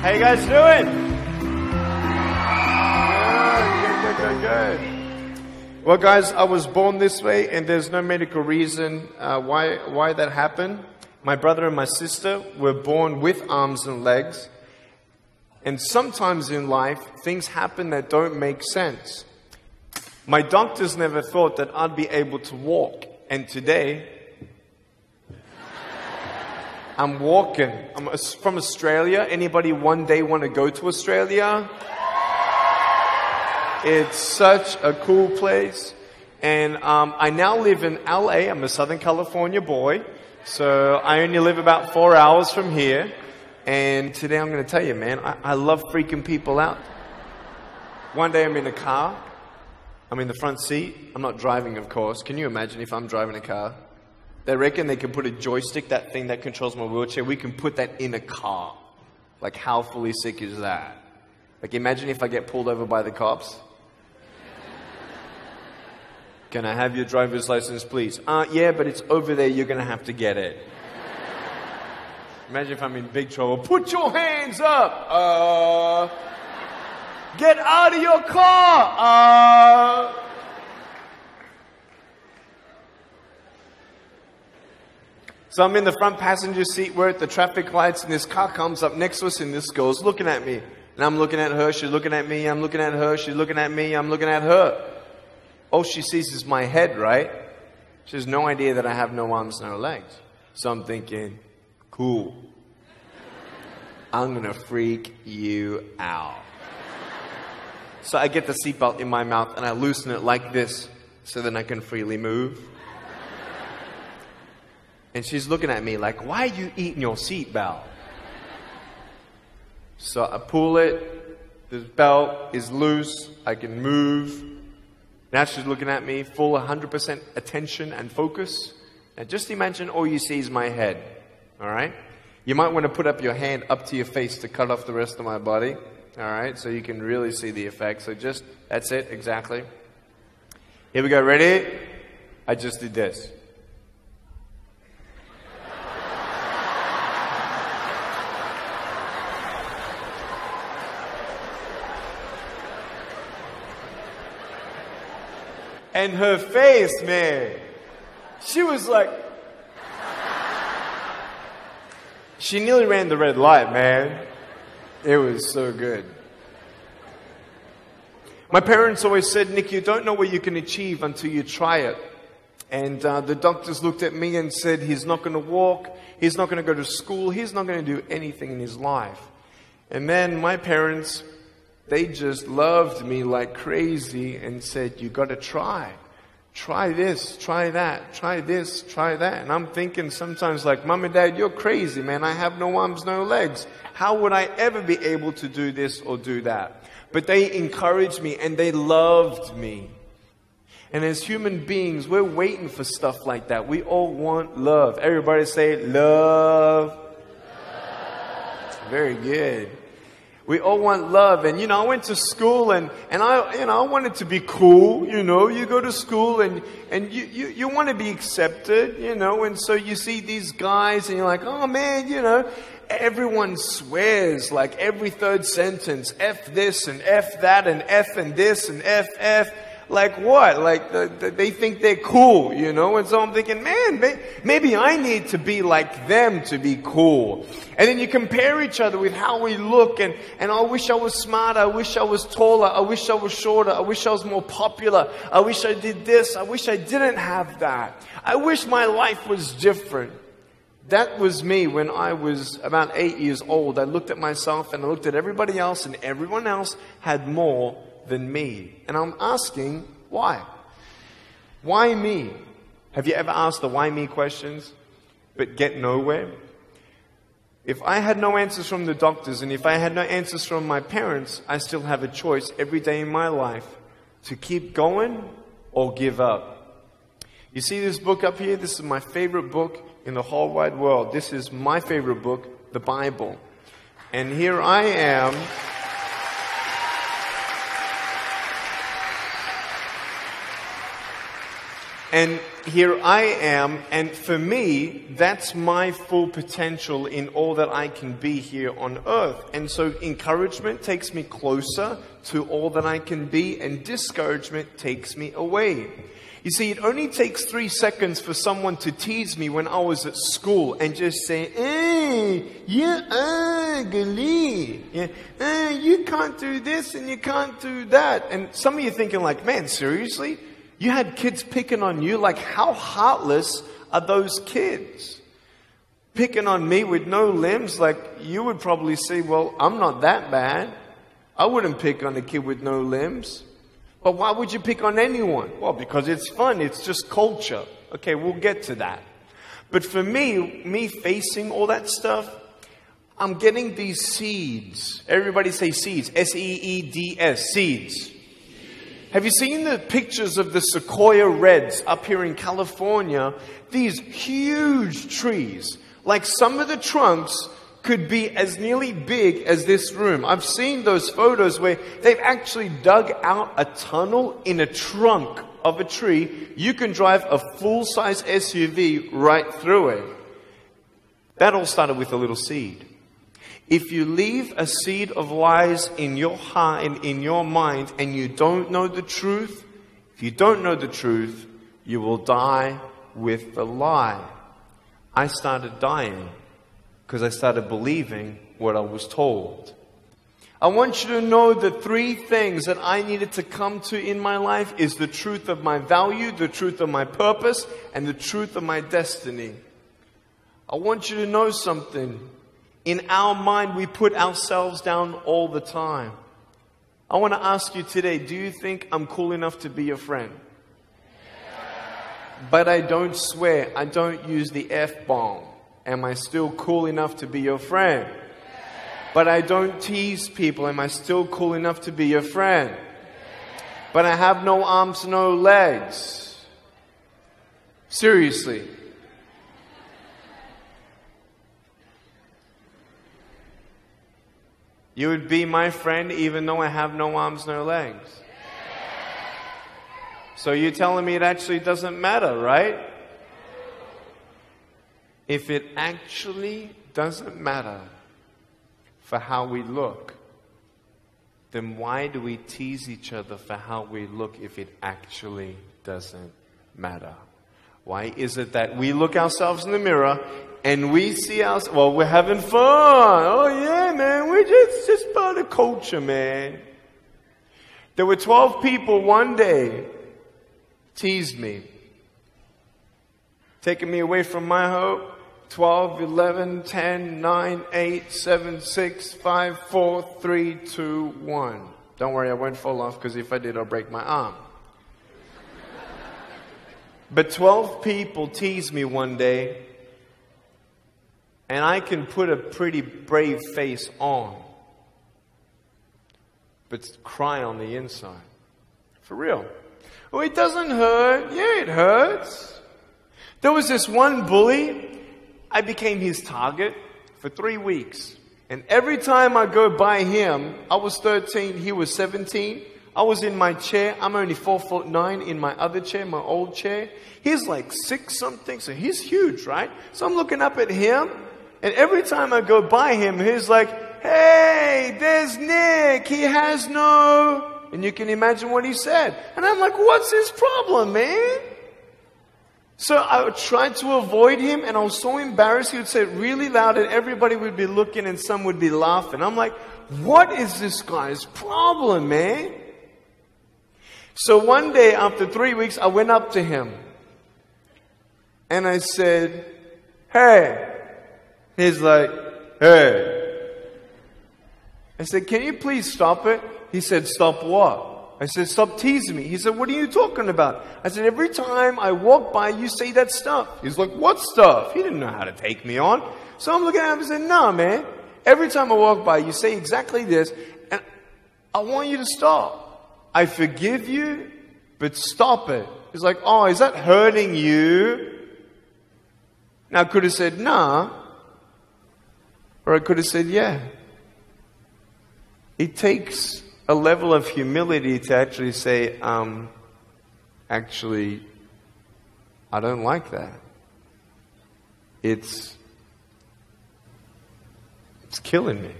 How you guys doing? Good. Well, guys, I was born this way, and there's no medical reason why that happened. My brother and my sister were born with arms and legs. And sometimes in life, things happen that don't make sense. My doctors never thought that I'd be able to walk. And today, I'm walking. I'm from Australia. Anybody one day want to go to Australia? It's such a cool place. And I now live in LA. I'm a Southern California boy. So I only live about 4 hours from here. And today I'm going to tell you, man, I love freaking people out. One day I'm in a car. I'm in the front seat. I'm not driving, of course. Can you imagine if I'm driving a car? They reckon they can put a joystick, that thing that controls my wheelchair, we can put that in a car. Like, how fully sick is that? Like, imagine if I get pulled over by the cops. Can I have your driver's license, please? Yeah, but it's over there. You're going to have to get it. Imagine if I'm in big trouble. Put your hands up. Get out of your car. So I'm in the front passenger seat. We're at the traffic lights, and this car comes up next to us, and this girl's looking at me. And I'm looking at her. She's looking at me. I'm looking at her. She's looking at me. I'm looking at her. All she sees is my head, right? She has no idea that I have no arms, no legs. So I'm thinking, cool. I'm going to freak you out. So I get the seatbelt in my mouth and I loosen it like this so then I can freely move. And she's looking at me like, why are you eating your seatbelt? So I pull it. The belt is loose. I can move. Now she's looking at me, full 100% attention and focus. Now just imagine all you see is my head. All right? You might want to put up your hand up to your face to cut off the rest of my body. All right, so you can really see the effect. So just, that's it, exactly. Here we go, ready? I just did this. And her face, man, she was like, she nearly ran the red light, man. It was so good. My parents always said, Nick, you don't know what you can achieve until you try it. And the doctors looked at me and said, he's not going to walk, he's not going to go to school, he's not going to do anything in his life. And then my parents, they just loved me like crazy and said, you got to try. Try this, try that, try this, try that. And I'm thinking sometimes like, Mom and Dad, you're crazy, man. I have no arms, no legs. How would I ever be able to do this or do that? But they encouraged me and they loved me. And as human beings, we're waiting for stuff like that. We all want love. Everybody say love. Very good. We all want love. And, I went to school and I wanted to be cool. You go to school and you want to be accepted, and so you see these guys and you're like, oh man, everyone swears like every third sentence, F this and F that and F and this and F. Like what? Like they think they're cool, And so I'm thinking, man, maybe I need to be like them to be cool. And then you compare each other with how we look and I wish I was smarter. I wish I was taller. I wish I was shorter. I wish I was more popular. I wish I did this. I wish I didn't have that. I wish my life was different. That was me when I was about 8 years old. I looked at myself and I looked at everybody else and everyone else had more than me. And I'm asking, why? Why me? Have you ever asked the why me questions, but get nowhere? If I had no answers from the doctors and if I had no answers from my parents, I still have a choice every day in my life to keep going or give up. You see this book up here? This is my favorite book in the whole wide world. This is my favorite book, the Bible. And here I am. And here I am, and for me, that's my full potential in all that I can be here on earth. And so encouragement takes me closer to all that I can be, and discouragement takes me away. You see, it only takes 3 seconds for someone to tease me when I was at school and just say, you're ugly. Yeah, you can't do this and you can't do that. And some of you thinking like, man, seriously? You had kids picking on you? Like, how heartless are those kids? Picking on me with no limbs? Like, you would probably say, well, I'm not that bad. I wouldn't pick on a kid with no limbs. But why would you pick on anyone? Well, because it's fun. It's just culture. Okay, we'll get to that. But for me facing all that stuff, I'm getting these seeds. Everybody say seeds. S-E-E-D-S, seeds. Have you seen the pictures of the sequoia reds up here in California? These huge trees. Like some of the trunks could be as nearly big as this room. I've seen those photos where they've actually dug out a tunnel in a trunk of a tree. You can drive a full-size SUV right through it. That all started with a little seed. If you leave a seed of lies in your heart and in your mind and you don't know the truth, if you don't know the truth, you will die with the lie. I started dying because I started believing what I was told. I want you to know the 3 things that I needed to come to in my life is the truth of my value, the truth of my purpose, and the truth of my destiny. I want you to know something. In our mind, we put ourselves down all the time. I want to ask you today, do you think I'm cool enough to be your friend? But I don't swear. I don't use the F-bomb. Am I still cool enough to be your friend? But I don't tease people. Am I still cool enough to be your friend? But I have no arms, no legs. Seriously. You would be my friend even though I have no arms, no legs. So you're telling me it actually doesn't matter, right? If it actually doesn't matter for how we look, then why do we tease each other for how we look if it actually doesn't matter? Why is it that we look ourselves in the mirror and we see ourselves, well, we're having fun. Oh yeah, man, we're just part of culture, man. There were 12 people one day teased me, taking me away from my hope. 12, 11, 10, 9, 8, 7, 6, 5, 4, 3, 2, 1. Don't worry, I won't fall off because if I did, I'll break my arm. But 12 people teased me one day, and I can put a pretty brave face on, but cry on the inside. For real. Oh, it doesn't hurt. Yeah, it hurts. There was this one bully. I became his target for 3 weeks. And every time I go by him, I was 13, he was 17. I was in my chair. I'm only 4'9" in my other chair, my old chair. He's like 6 something, so he's huge, right? So I'm looking up at him, and every time I go by him, he's like, hey, there's Nick. He has no... And you can imagine what he said. And I'm like, what's his problem, man? So I tried to avoid him, and I was so embarrassed. He would say it really loud, and everybody would be looking, and some would be laughing. I'm like, what is this guy's problem, man? So one day, after 3 weeks, I went up to him, and I said, hey. He's like, hey. I said, can you please stop it? He said, stop what? I said, stop teasing me. He said, what are you talking about? I said, every time I walk by, you say that stuff. He's like, what stuff? He didn't know how to take me on. So I'm looking at him and said, nah, man. Every time I walk by, you say exactly this, and I want you to stop. I forgive you, but stop it. He's like, oh, is that hurting you? Now I could have said, nah. Or I could have said, yeah. It takes a level of humility to actually say, actually, I don't like that. It's killing me.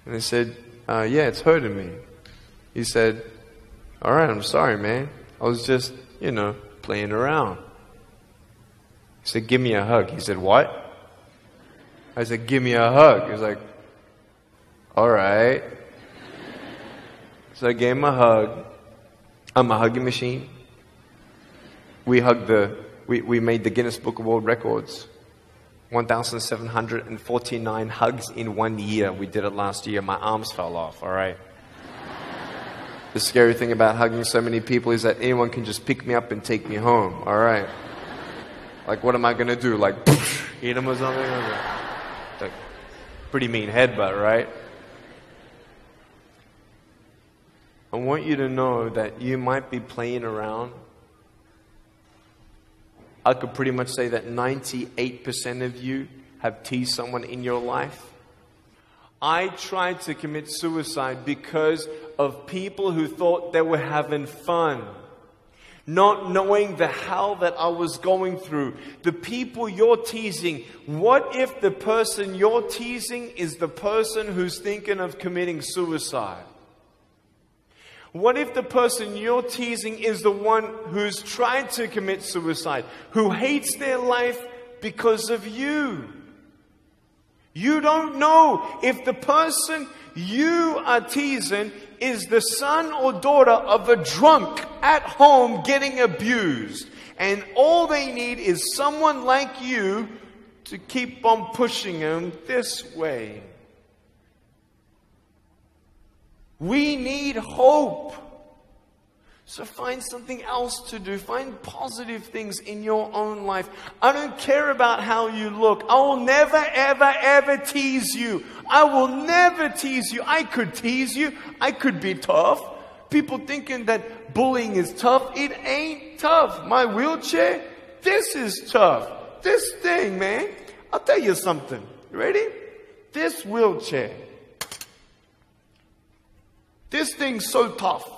And I said, yeah, it's hurting me. He said, all right, I'm sorry, man. I was just, playing around. He said, give me a hug. He said, what? I said, give me a hug. He was like, all right. So I gave him a hug. I'm a hugging machine. We made the Guinness Book of World Records. 1,749 hugs in 1 year. We did it last year. My arms fell off, all right? The scary thing about hugging so many people is that anyone can just pick me up and take me home, all right? Like, what am I going to do? Like, eat them or something? Like, pretty mean headbutt, right? I want you to know that you might be playing around. I could pretty much say that 98% of you have teased someone in your life. I tried to commit suicide because of people who thought they were having fun, not knowing the hell that I was going through. The people you're teasing, what if the person you're teasing is the person who's thinking of committing suicide? What if the person you're teasing is the one who's tried to commit suicide, who hates their life because of you? You don't know if the person you are teasing is the son or daughter of a drunk at home getting abused. And all they need is someone like you to keep on pushing them this way. We need hope. So find something else to do. Find positive things in your own life. I don't care about how you look. I will never, ever, ever tease you. I will never tease you. I could tease you. I could be tough. People thinking that bullying is tough. It ain't tough. My wheelchair, this is tough. This thing, man. I'll tell you something. You ready? This wheelchair. This thing's so tough.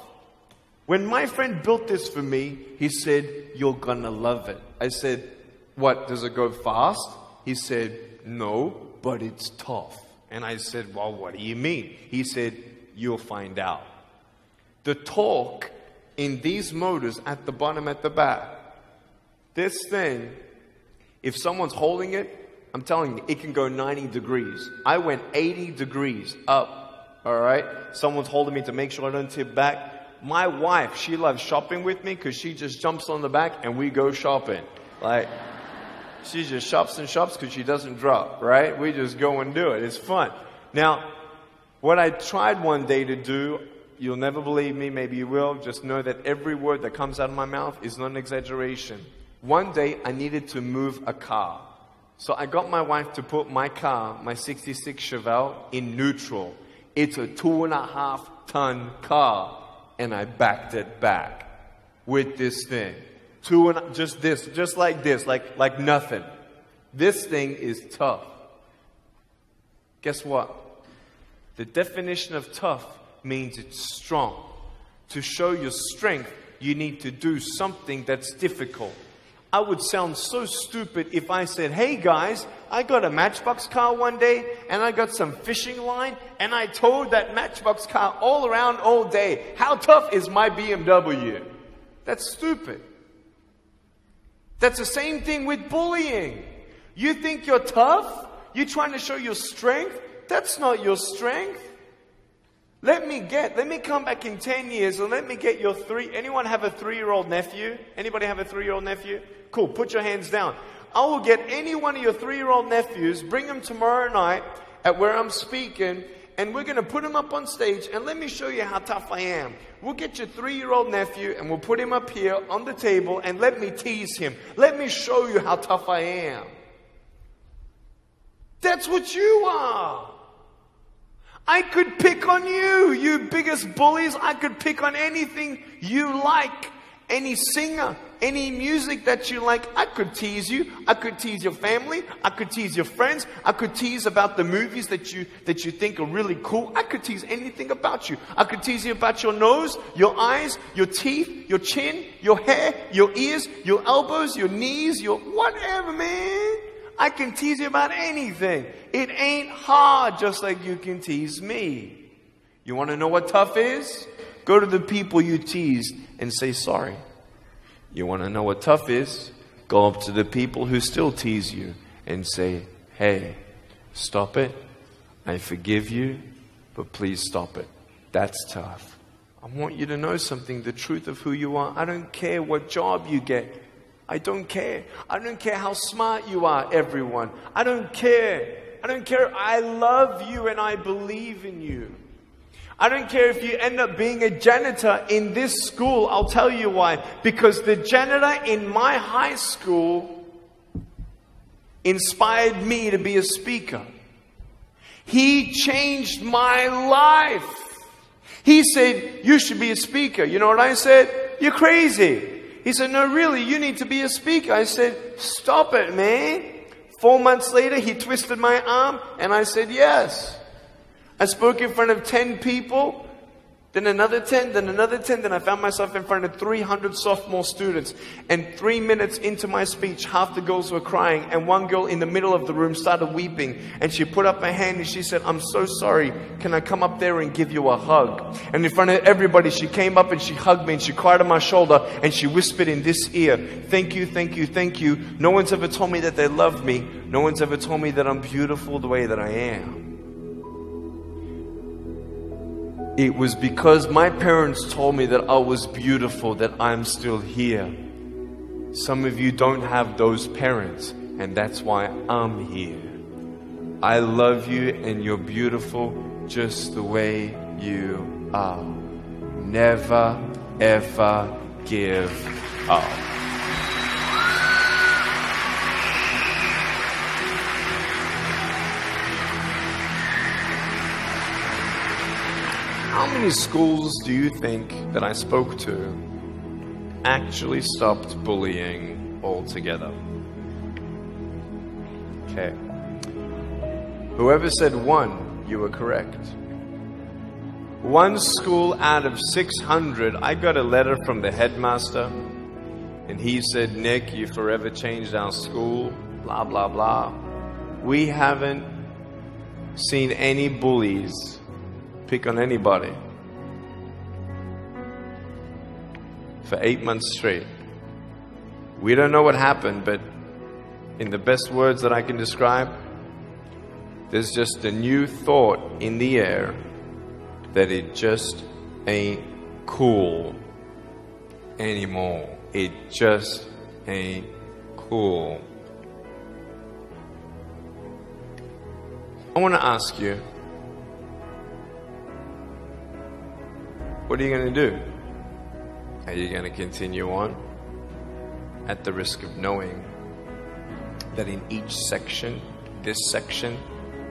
When my friend built this for me, he said, you're gonna love it. I said, what, does it go fast? He said, no, but it's tough. And I said, well, what do you mean? He said, you'll find out. The torque in these motors at the bottom, at the back, this thing, if someone's holding it, I'm telling you, it can go 90 degrees. I went 80 degrees up, all right? Someone's holding me to make sure I don't tip back. My wife, she loves shopping with me because she just jumps on the back and we go shopping. Like, she just shops and shops because she doesn't drop, right? We just go and do it. It's fun. Now, what I tried one day to do, you'll never believe me, maybe you will, just know that every word that comes out of my mouth is not an exaggeration. One day, I needed to move a car. So I got my wife to put my car, my 66 Chevelle, in neutral. It's a 2.5-ton car. And I backed it back with this thing. Just like this, like nothing. This thing is tough. Guess what? The definition of tough means it's strong. To show your strength, you need to do something that's difficult. I would sound so stupid if I said, hey guys, I got a Matchbox car one day and I got some fishing line and I towed that Matchbox car all around all day. How tough is my BMW? That's stupid. That's the same thing with bullying. You think you're tough? You're trying to show your strength? That's not your strength. Let me come back in 10 years and let me get your anyone have a 3-year-old nephew? Anybody have a 3-year-old nephew? Cool, put your hands down. I will get any one of your 3-year-old nephews, bring them tomorrow night at where I'm speaking, and we're going to put him up on stage, and let me show you how tough I am. We'll get your 3-year-old nephew, and we'll put him up here on the table, and let me tease him. Let me show you how tough I am. That's what you are. I could pick on you, you biggest bullies. I could pick on anything you like. any singer, any music that you like. I could tease you. I could tease your family. I could tease your friends. I could tease about the movies that you think are really cool. I could tease anything about you. I could tease you about your nose, your eyes, your teeth, your chin, your hair, your ears, your elbows, your knees, your whatever, man. I can tease you about anything. It ain't hard, just like you can tease me. You want to know what tough is? Go to the people you teased and say sorry. You want to know what tough is? Go up to the people who still tease you and say, hey, stop it. I forgive you, but please stop it. That's tough. I want you to know something, the truth of who you are. I don't care what job you get. I don't care. I don't care how smart you are, everyone. I don't care. I don't care. I love you and I believe in you. I don't care if you end up being a janitor in this school. I'll tell you why. Because the janitor in my high school inspired me to be a speaker. He changed my life. He said, you should be a speaker. You know what I said? You're crazy. He said, no, really, you need to be a speaker. I said, stop it, man. 4 months later, he twisted my arm and I said, yes. I spoke in front of 10 people, then another 10, then another 10, then I found myself in front of 300 sophomore students. And 3 minutes into my speech, half the girls were crying, and one girl in the middle of the room started weeping. And she put up her hand and she said, I'm so sorry, can I come up there and give you a hug? And in front of everybody, she came up and she hugged me and she cried on my shoulder and she whispered in this ear, thank you, thank you, thank you. No one's ever told me that they love me. No one's ever told me that I'm beautiful the way that I am. It was because my parents told me that I was beautiful that I'm still here. Some of you don't have those parents, and that's why I'm here. I love you and you're beautiful just the way you are. Never, ever give up. How many schools do you think that I spoke to actually stopped bullying altogether? Okay. Whoever said 1, you were correct. 1 school out of 600, I got a letter from the headmaster, and he said, Nick, you forever changed our school, blah, blah, blah. We haven't seen any bullies pick on anybody for 8 months straight. We don't know what happened, but in the best words that I can describe, there's just a new thought in the air that it just ain't cool anymore. It just ain't cool. I want to ask you, what are you going to do? Are you going to continue on at the risk of knowing that in each section, this section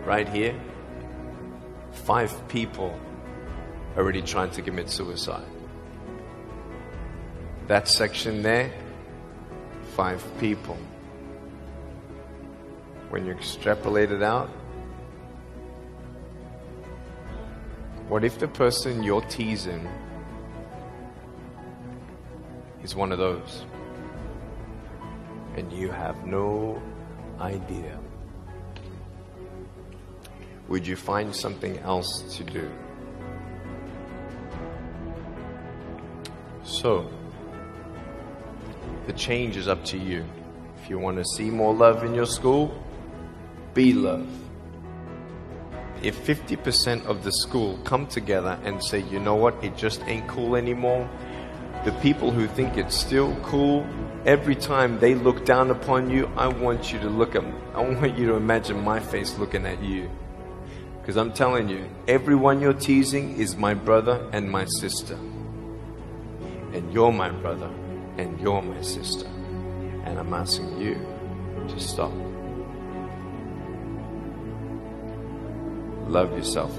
right here, 5 people already trying to commit suicide? That section there, 5 people. When you extrapolate it out, what if the person you're teasing is one of those and you have no idea? Would you find something else to do? So, the change is up to you. If you want to see more love in your school, be love. If 50% of the school come together and say, you know what, it just ain't cool anymore, the people who think it's still cool, every time they look down upon you, I want you to imagine my face looking at you. Because I'm telling you, everyone you're teasing is my brother and my sister. And you're my brother and you're my sister. And I'm asking you to stop. Love yourself.